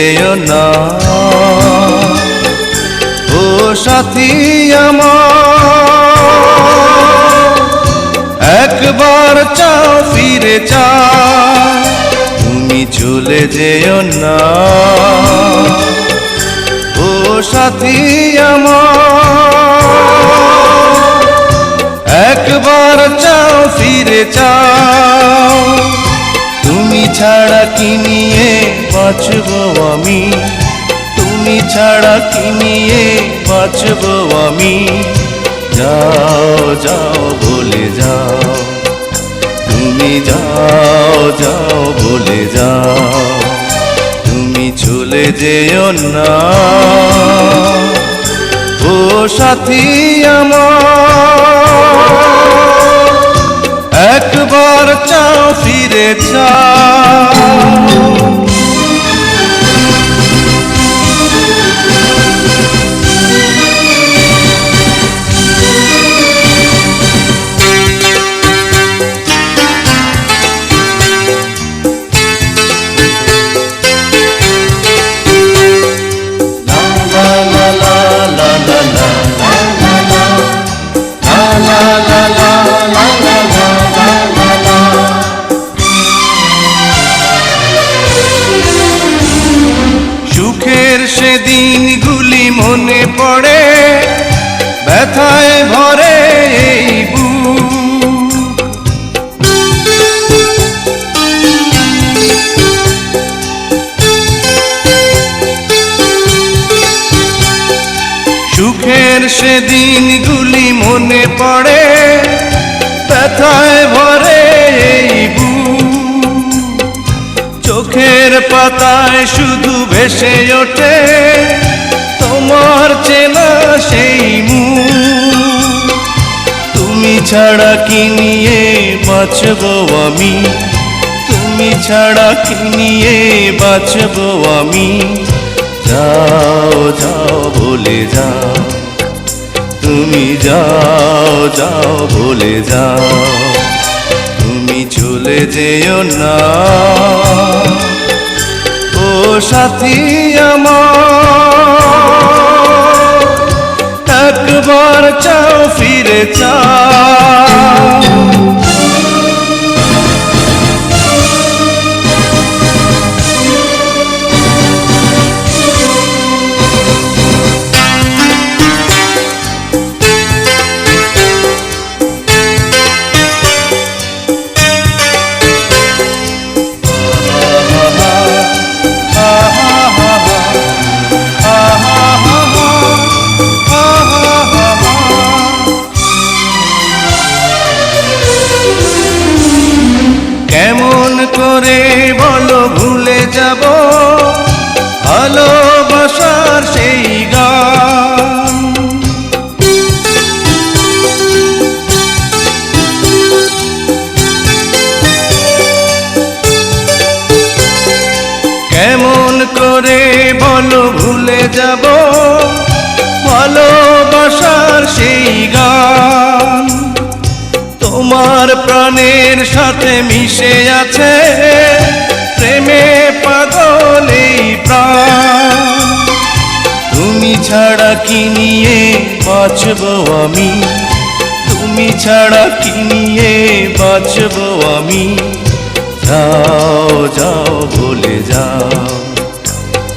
যেও না। ও সাথী আমার, একবার চাও ফিরে চাও, তুমি চলে যেও না। ও সাথী আমার, একবার চাও ফিরে চাও, তুমি ছাড়া কি নিয়ে বাঁচবো আমি, তুমি ছাড়া কি নিয়ে বাঁচবো আমি। যাও যাও বলে যাও, তুমি যাও যাও বলে যাও, তুমি চলে যেও না। ও সাথী আমার, একবার চাও ফিরে চাও। সুখের সেদিনগুলি মনে পড়ে, ব্যথায় ভরে এই বুক। সুখের সেদিনগুলি মনে পড়ে, ব্যথায় ভরে এই বুক। চোখের পাতায় শুধু ভেসে ওঠে তোমার চেনা সেই মুখ। তুমি ছাড়া কি নিয়ে বাঁচবো আমি, তুমি ছাড়া কি নিয়ে বাঁচবো আমি। যাও যাও বলে যাও, তুমি যাও যাও বলে যাও, তুমি চলে যেও না। ও সাথী আমার, একবার চাও ফিরে চাও। কেমন করে বলো ভুলে যাব ভালোবাসার সেই গান। কেমন করে বলো ভুলে যাব ভালোবাসার সেই গান। তোমার প্রাণের সাথে মিশে আছে প্রেমে পাগল এই প্রাণ। তুমি ছাড়া কি নিয়ে বাঁচবো আমি, তুমি ছাড়া কি নিয়ে বাঁচবো আমি। যাও যাও বলে যাও,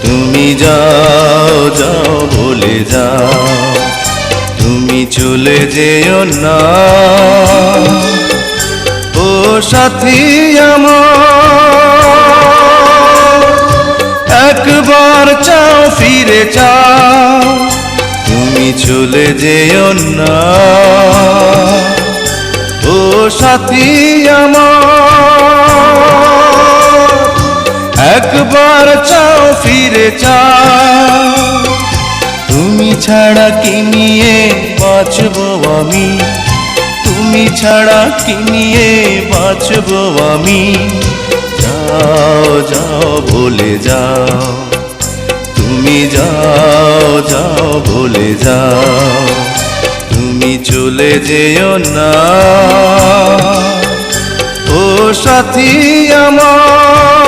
তুমি যাও যাও বলে যাও, তুমি চলে যেও না। ও সাথী আমার, একবার চাও ফিরে চাও, তুমি চলে যেও না। ও সাথী আমার, একবার চাও ফিরে চাও, তুমি ছাড়া কি নিয়ে বাঁচবো আমি, তুমি ছাড়া কি নিয়ে বাঁচবো আমি। যাও যাও বলে যাও, তুমি যাও যাও বলে যাও, তুমি চলে যেও না। ও সাথী আমার।